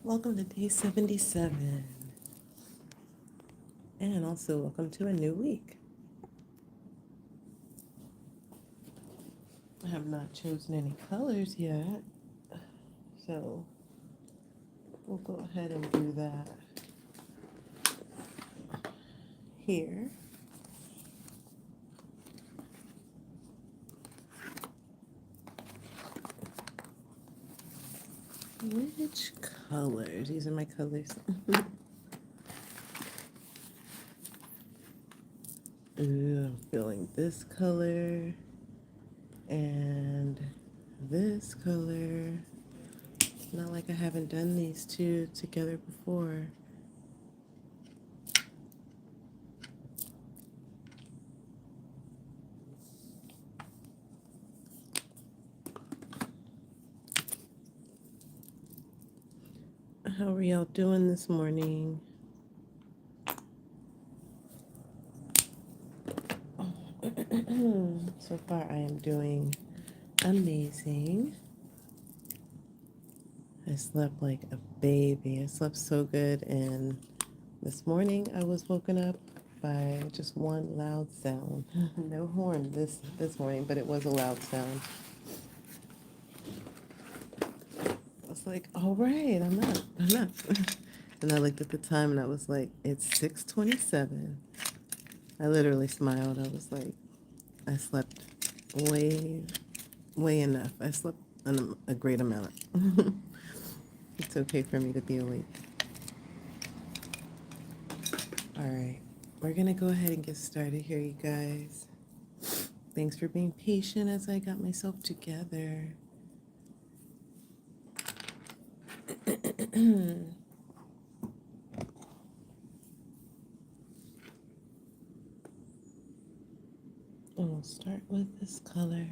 Welcome to day 77. And also welcome to a new week. I have not chosen any colors yet. So we'll go ahead and do that here. Which colors? These are my colors. Ooh, I'm feeling this color and this color. Not like I haven't done these two together before. How are y'all doing this morning? So far, I am doing amazing. I slept like a baby. I slept so good, and this morning I was woken up by just one loud sound. No horn this morning, but it was a loud sound. I was like, "All right, I'm up. I'm up." And I looked at the time, and I was like, "It's 6:27." I literally smiled. I was like, "I slept way enough. I slept a great amount." It's okay for me to be awake. All right, we're gonna go ahead and get started here, you guys. Thanks for being patient as I got myself together. And we'll start with this color.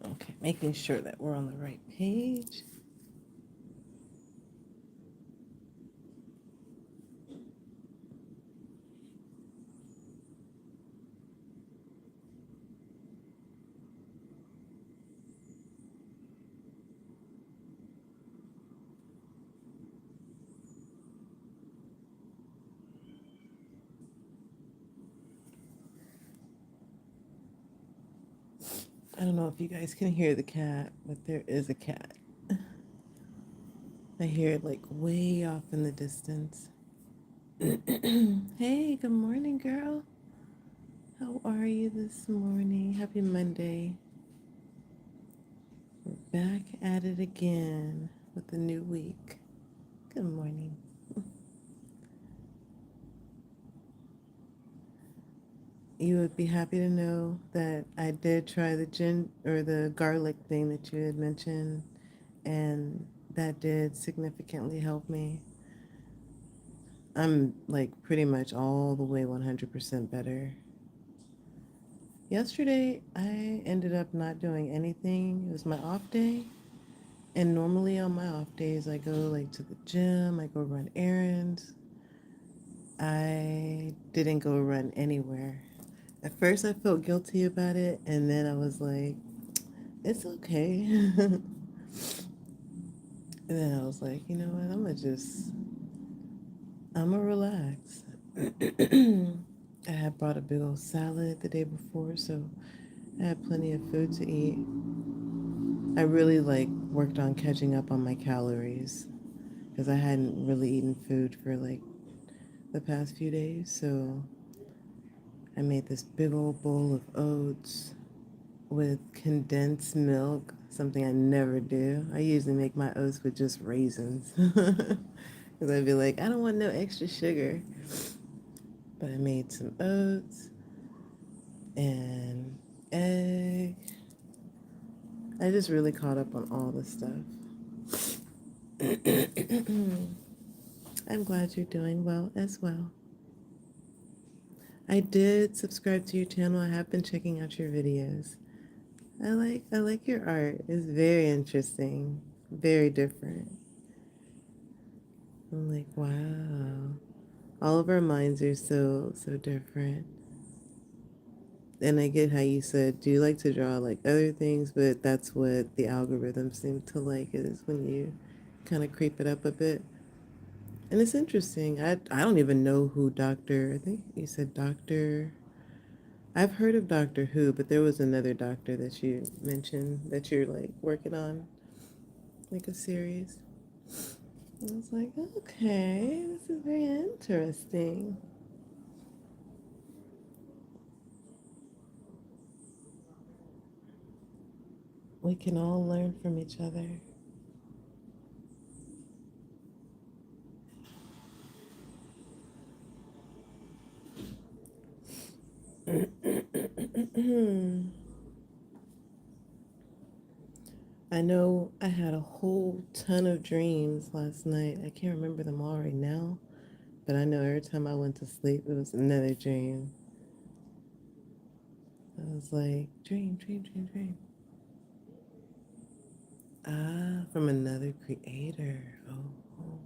Okay, making sure that we're on the right page. I don't know if you guys can hear the cat, but there is a cat. I hear it like way off in the distance. Hey, good morning, girl. How are you this morning? Happy Monday. We're back at it again with a new week. Good morning. You would be happy to know that I did try the garlic thing that you had mentioned, and that did significantly help me. I'm like pretty much all the way 100% better. Yesterday, I ended up not doing anything. It was my off day. And normally on my off days, I go like to the gym, I go run errands. I didn't go run anywhere. At first, I felt guilty about it, and then I was like, it's okay. And then I was like, you know what, I'm gonna relax. I had brought a big old salad the day before, so I had plenty of food to eat. I really like worked on catching up on my calories because I hadn't really eaten food for like the past few days. So I made this big old bowl of oats with condensed milk, something I never do. I usually make my oats with just raisins because I'd be like, I don't want no extra sugar. But I made some oats and egg. I just really caught up on all the stuff. I'm glad you're doing well as well. I did subscribe to your channel. I have been checking out your videos. I like your art. It's very interesting, very different. I'm like, wow. All of our minds are so different. And I get how you said, do you like to draw like other things? But that's what the algorithm seem to like is when you kind of creep it up a bit. And it's interesting. I don't even know who Doctor. I think you said Doctor. I've heard of Doctor Who, but there was another doctor that you mentioned that you're like working on, like a series. I was like, okay, this is very interesting. We can all learn from each other. I know I had a whole ton of dreams last night. I can't remember them all right now, but I know every time I went to sleep, it was another dream. I was like, dream, dream, dream, dream. Ah, from another creator. Oh, oh.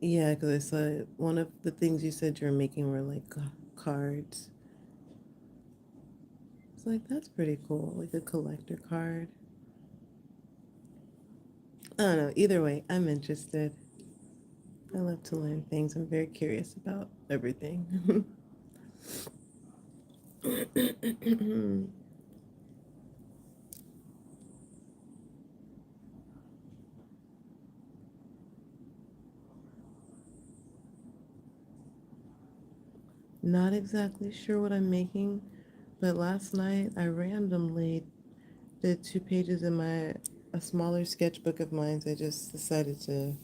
Yeah, because I saw one of the things you said you were making were like cards. It's like, that's pretty cool, like a collector card. I don't know. Either way, I'm interested. I love to learn things. I'm very curious about everything. Not exactly sure what I'm making, but last night I randomly did 2 pages in my a smaller sketchbook of mine. I just decided to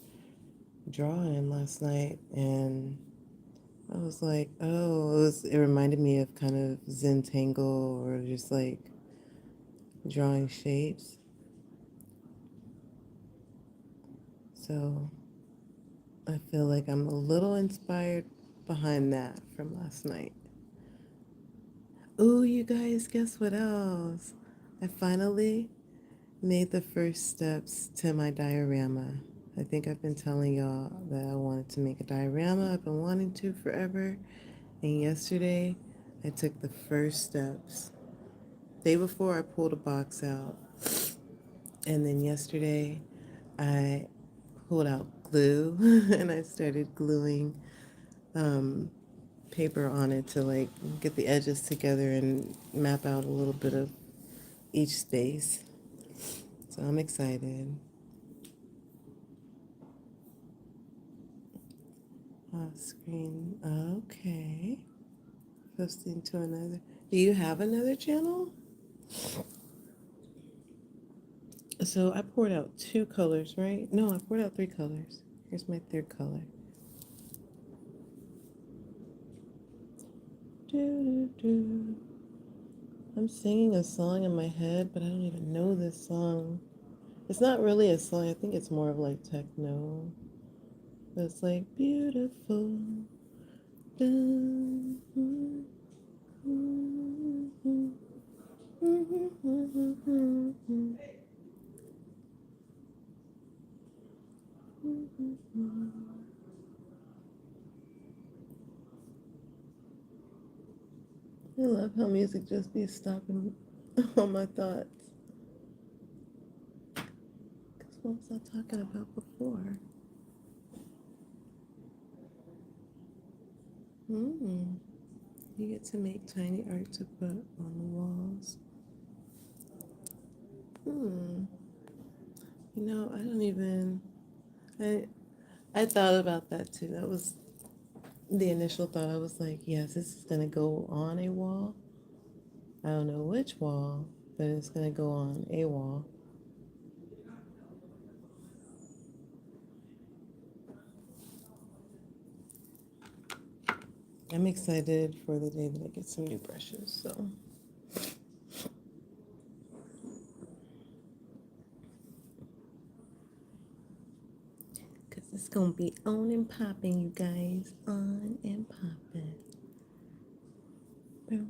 draw in last night, and I was like, oh, it reminded me of kind of Zentangle or just like drawing shapes. So I feel like I'm a little inspired behind that from last night. Ooh, you guys, guess what else? I finally made the first steps to my diorama. I think I've been telling y'all that I wanted to make a diorama. I've been wanting to forever. And yesterday, I took the first steps. Day before, I pulled a box out. And then yesterday, I pulled out glue and I started gluing um, paper on it to like get the edges together and map out a little bit of each space. So I'm excited. Off screen. Okay. Posting to another. Do you have another channel? So I poured out 2 colors, right? No, I poured out 3 colors. Here's my third color. Do, do, do. I'm singing a song in my head, but I don't even know this song. It's not really a song. I think it's more of like techno. But it's like beautiful. Dun, dun, dun, dun, dun, dun, dun, dun. I love how music just be stopping all my thoughts. Because what was I talking about before? Hmm. You get to make tiny art to put on the walls. Hmm. I don't even. I I thought about that too. That was the initial thought. I was like, yes, this is gonna go on a wall. I don't know which wall, but it's gonna go on a wall. I'm excited for the day that I get some new brushes. So, because it's gonna be on and popping, you guys, on and popping. Ooh,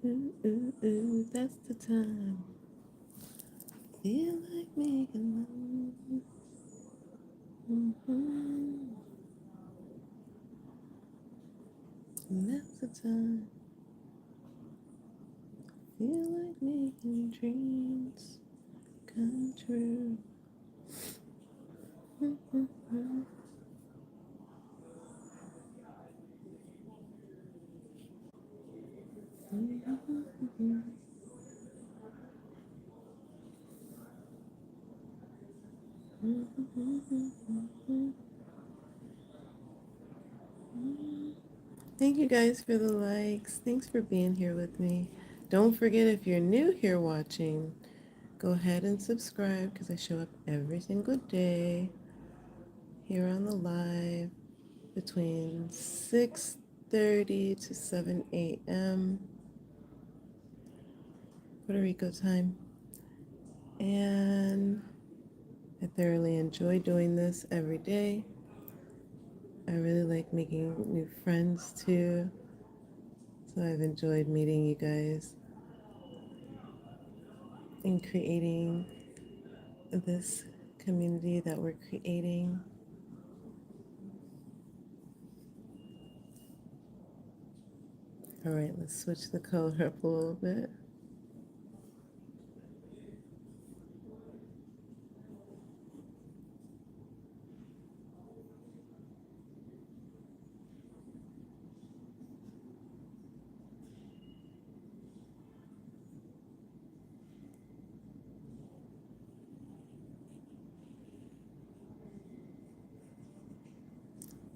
ooh, ooh, that's making love. Mm-hmm. Now's the time. Feel like making dreams come true. Mm-hmm. Mm-hmm. Mm-hmm. Thank you guys for the likes. Thanks for being here with me. Don't forget, if you're new here watching, go ahead and subscribe because I show up every single day here on the live between 6:30 to 7 a.m. Puerto Rico time. And I thoroughly enjoy doing this every day. I really like making new friends too. So I've enjoyed meeting you guys and creating this community that we're creating. All right, let's switch the color up a little bit.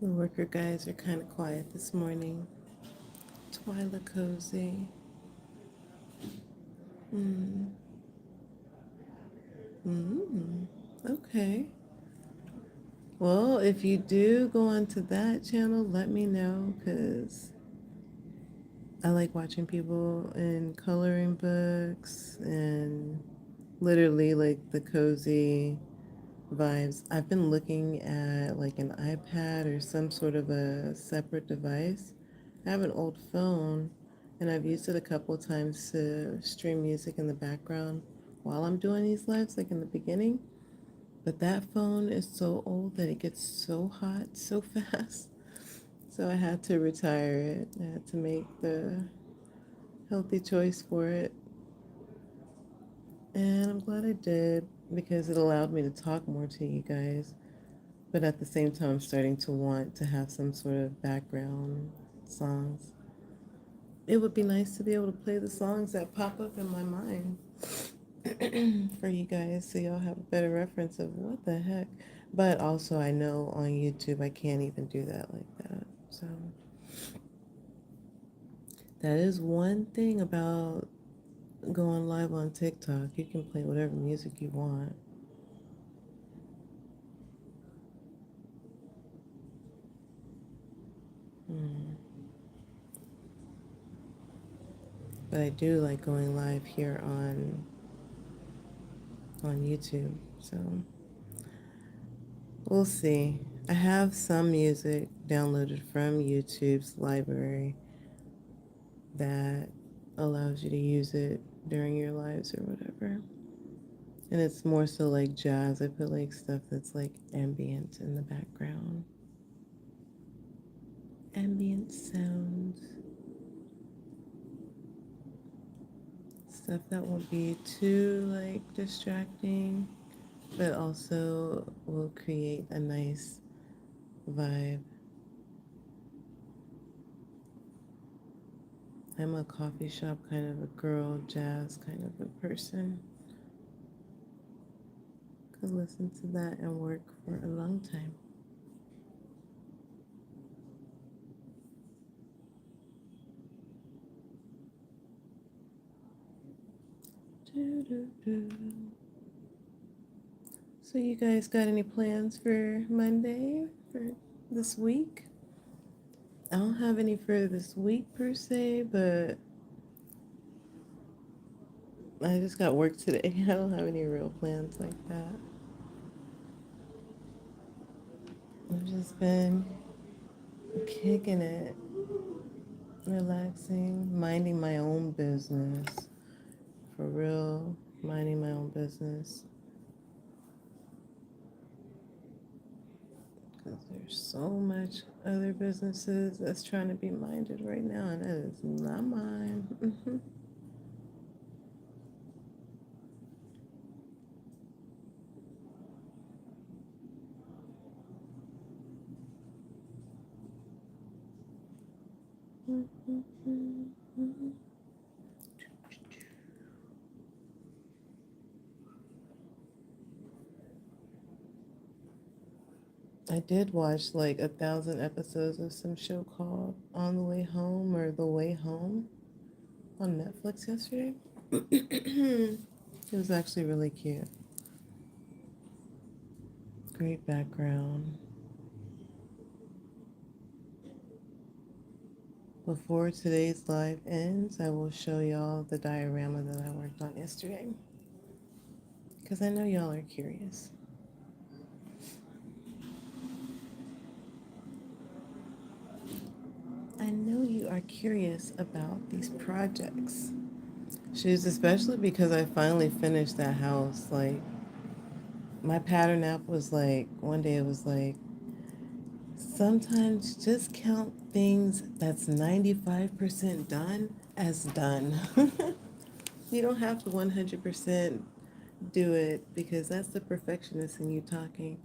The worker guys are kind of quiet this morning. Twyla Cozy. Mm. Mm. Okay. Well, if you do go onto that channel, let me know because I like watching people in coloring books and literally like the cozy vibes. I've been looking at like an iPad or some sort of a separate device. I have an old phone and I've used it a couple of times to stream music in the background while I'm doing these lives, like in the beginning. But that phone is so old that it gets so hot so fast. So I had to retire it. I had to make the healthy choice for it. And I'm glad I did because it allowed me to talk more to you guys. But at the same time, I'm starting to want to have some sort of background songs. It would be nice to be able to play the songs that pop up in my mind for you guys so y'all have a better reference of what the heck. But also, I know on YouTube I can't even do that like that. So that is one thing about going live on TikTok. You can play whatever music you want. Mm. But I do like going live here on YouTube. So we'll see. I have some music downloaded from YouTube's library that allows you to use it during your lives or whatever. And it's more so like jazz. I put like stuff that's like ambient in the background. Ambient sounds. Stuff that won't be too like distracting, but also will create a nice vibe. I'm a coffee shop kind of a girl, jazz kind of a person. Could listen to that and work for a long time. Doo-doo-doo. So you guys got any plans for Monday for this week? I don't have any for this week per se, but I just got work today. I don't have any real plans like that. I've just been kicking it, relaxing, minding my own business. For real, minding my own business. There's so much other businesses that's trying to be minded right now, and that is not mine. I did watch like 1,000 episodes of some show called On the Way Home or The Way Home on Netflix yesterday. It was actually really cute. Great background. Before today's live ends, I will show y'all the diorama that I worked on yesterday because I know y'all are curious. I know you are curious about these projects. Shoes, especially because I finally finished that house. Like, my pattern app was like, one day it was like, sometimes just count things that's 95% done as done. You don't have to 100% do it because that's the perfectionist in you talking.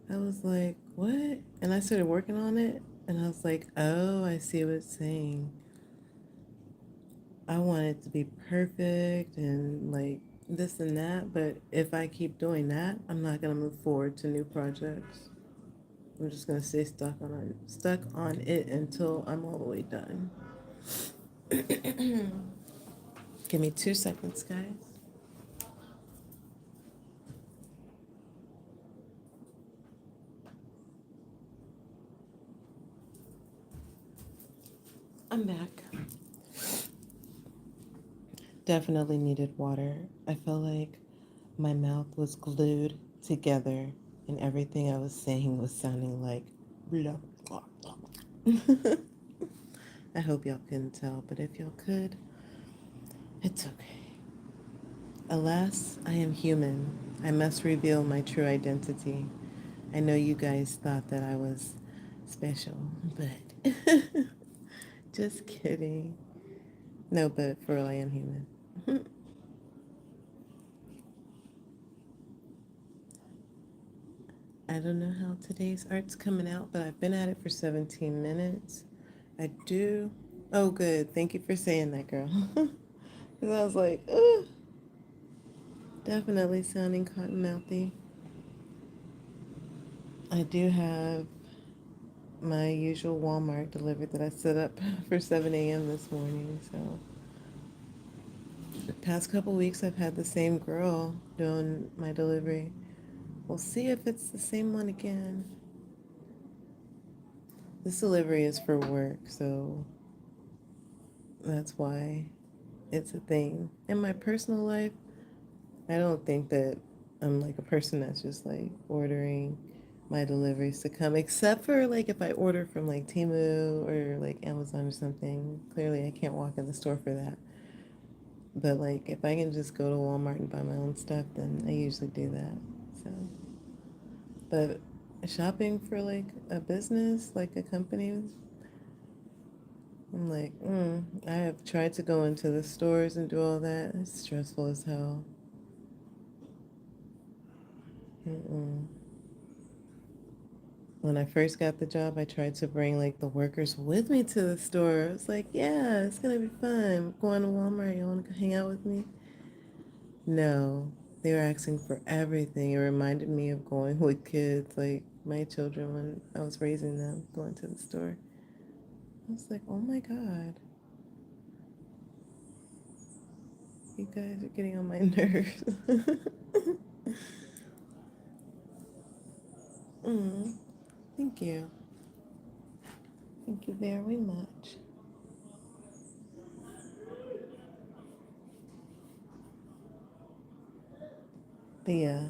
I was like, what? And I started working on it and I was like, oh, I see what it's saying. I want it to be perfect and like this and that, but if I keep doing that, I'm not gonna move forward to new projects. I'm just gonna stay stuck on it until I'm all the way done. Give me 2 seconds, guys. I'm back. Definitely needed water. I felt like my mouth was glued together and everything I was saying was sounding like blah, blah, blah. I hope y'all couldn't tell, but if y'all could, it's okay. Alas, I am human. I must reveal my true identity. I know you guys thought that I was special, but just kidding. No, but for real, I am human. I don't know how today's art's coming out, but I've been at it for 17 minutes. I do. Oh, good. Thank you for saying that, girl. Because I was like, ugh, definitely sounding cottonmouthy. I do have my usual Walmart delivered that I set up for 7 a.m. this morning. So the past couple weeks, I've had the same girl doing my delivery. We'll see if it's the same one again. This delivery is for work, so that's why it's a thing. In my personal life, I don't think that I'm like a person that's just like ordering my deliveries to come, except for like if I order from like Temu or like Amazon or something. Clearly, I can't walk in the store for that. But like if I can just go to Walmart and buy my own stuff, then I usually do that. So, but shopping for like a business, like a company, I'm like, I have tried to go into the stores and do all that. It's stressful as hell. Mm-mm. When I first got the job, I tried to bring like the workers with me to the store. I was like, yeah, it's gonna be fun. Going to Walmart, you want to hang out with me? No, they were asking for everything. It reminded me of going with kids, like my children when I was raising them, going to the store. I was like, oh my God, you guys are getting on my nerves. mm, thank you. Thank you very much. But yeah,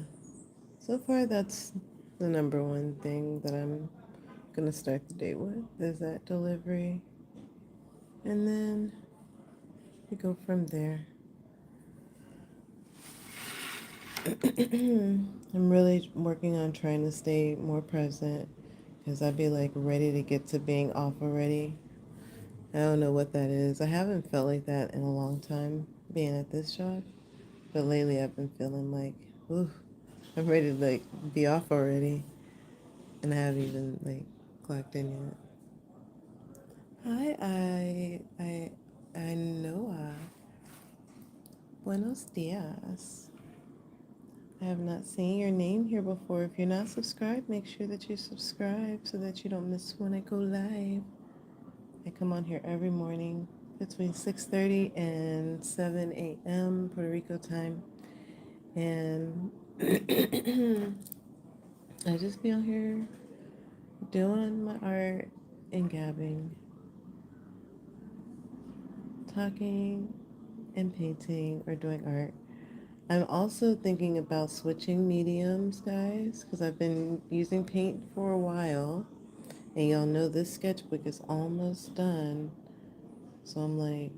so far that's the number one thing that I'm gonna start the day with is that delivery. And then we go from there. I'm really working on trying to stay more present because I'd be like ready to get to being off already. I don't know what that is. I haven't felt like that in a long time being at this job, but lately I've been feeling like, ooh, I'm ready to like be off already, and I haven't even like clocked in yet. Hi, I Noah. Buenos dias. I have not seen your name here before. If you're not subscribed, make sure that you subscribe so that you don't miss when I go live. I come on here every morning between 6:30 and 7 a.m. Puerto Rico time. And I just be on here doing my art and gabbing, talking and painting or doing art. I'm also thinking about switching mediums, guys, because I've been using paint for a while. And y'all know this sketchbook is almost done. So I'm like,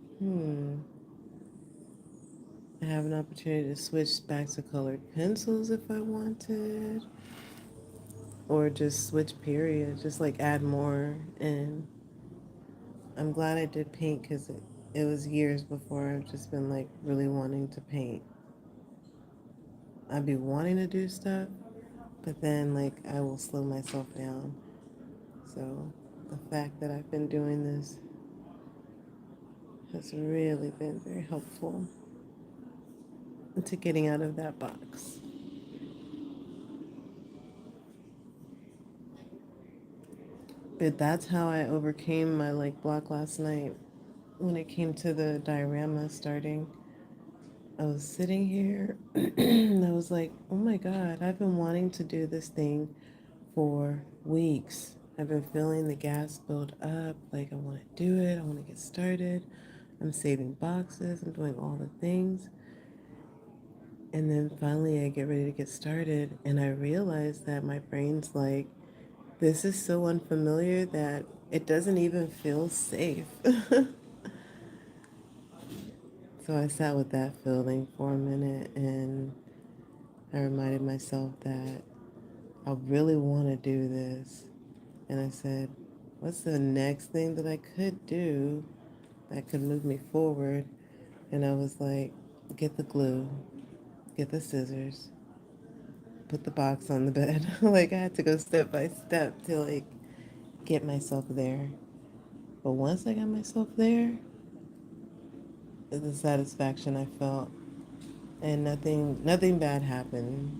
I have an opportunity to switch back to colored pencils if I wanted. Or just switch period, just like add more. And I'm glad I did paint because it was years before I've just been like really wanting to paint. I'd be wanting to do stuff, but then like I will slow myself down. So the fact that I've been doing this has really been very helpful to getting out of that box. But that's how I overcame my like block last night when it came to the diorama starting. I was sitting here and I was like, oh my God, I've been wanting to do this thing for weeks. I've been feeling the gas build up, like I want to do it, I want to get started. I'm saving boxes, I'm doing all the things. And then finally I get ready to get started and I realize that my brain's like, this is so unfamiliar that it doesn't even feel safe. So I sat with that feeling for a minute and I reminded myself that I really want to do this. And I said, what's the next thing that I could do that could move me forward? And I was like, get the glue, get the scissors, put the box on the bed. Like I had to go step by step to like get myself there. But once I got myself there, the satisfaction I felt, and nothing bad happened.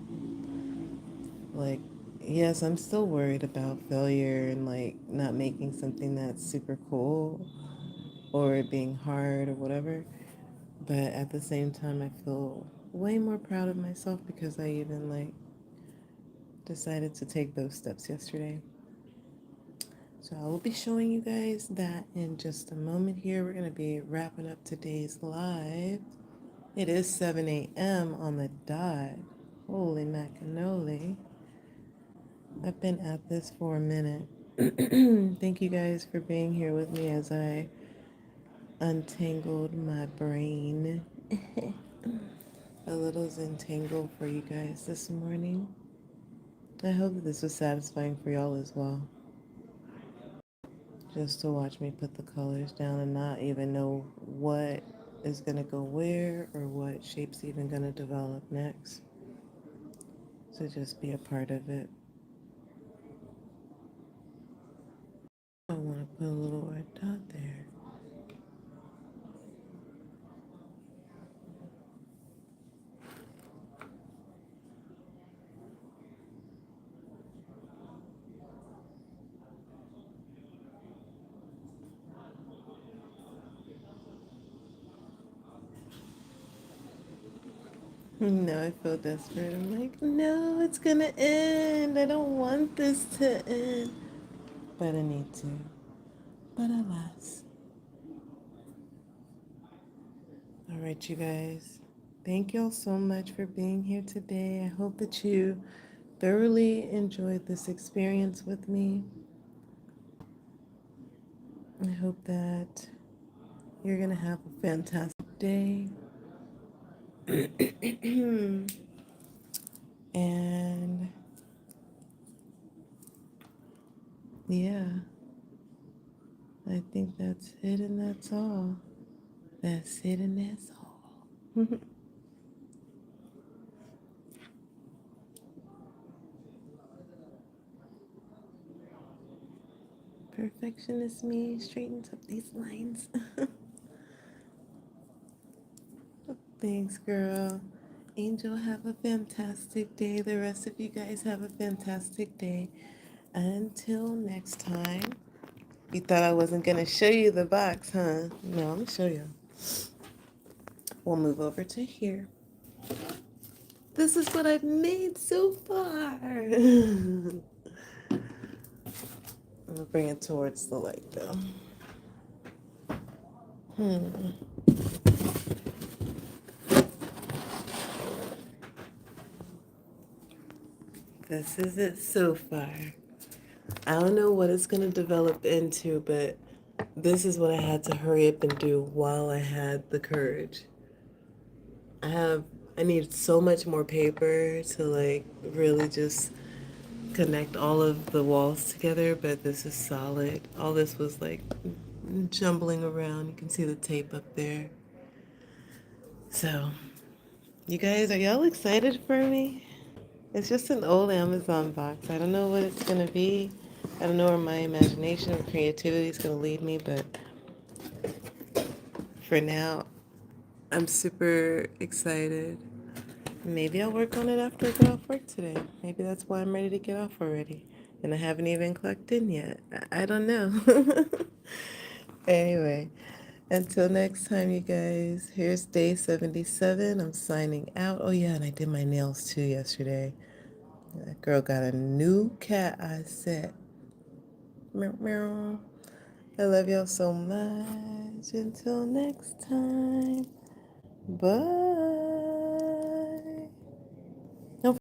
Like, yes, I'm still worried about failure and like not making something that's super cool or it being hard or whatever. But at the same time, I feel way more proud of myself because I even like decided to take those steps yesterday. So I will be showing you guys that in just a moment here. We're going to be wrapping up today's live. It is 7 a.m. on the dot. Holy macanoli. I've been at this for a minute. Thank you guys for being here with me as I untangled my brain. A little Zentangle for you guys this morning. I hope that this was satisfying for y'all as well. Just to watch me put the colors down and not even know what is going to go where or what shape's even going to develop next. So just be a part of it. I want to put a little red dot there. No, I feel desperate. I'm like, no, it's gonna end. I don't want this to end. But I need to. But alas. All right, you guys. Thank y'all so much for being here today. I hope that you thoroughly enjoyed this experience with me. I hope that you're gonna have a fantastic day. Yeah, I think that's it and that's all. That's it and that's all. Perfectionist me straightens up these lines. Thanks, girl. Angel, have a fantastic day. The rest of you guys have a fantastic day. Until next time. You thought I wasn't going to show you the box, huh? No, I'm going to show you. We'll move over to here. This is what I've made so far. I'm going to bring it towards the light, though. This is it so far. I don't know what it's going to develop into, but this is what I had to hurry up and do while I had the courage. I need so much more paper to like really just connect all of the walls together, but this is solid. All this was like jumbling around. You can see the tape up there. So, you guys, are y'all excited for me? It's just an old Amazon box. I don't know what it's gonna be. I don't know where my imagination or creativity is gonna lead me, but for now, I'm super excited. Maybe I'll work on it after I get off work today. Maybe that's why I'm ready to get off already. And I haven't even clocked in yet. I don't know. Anyway, until next time, you guys, here's day 77. I'm signing out. Oh, yeah, and I did my nails too yesterday. That girl got a new cat eye set. Meow, meow. I love y'all so much. Until next time. Bye.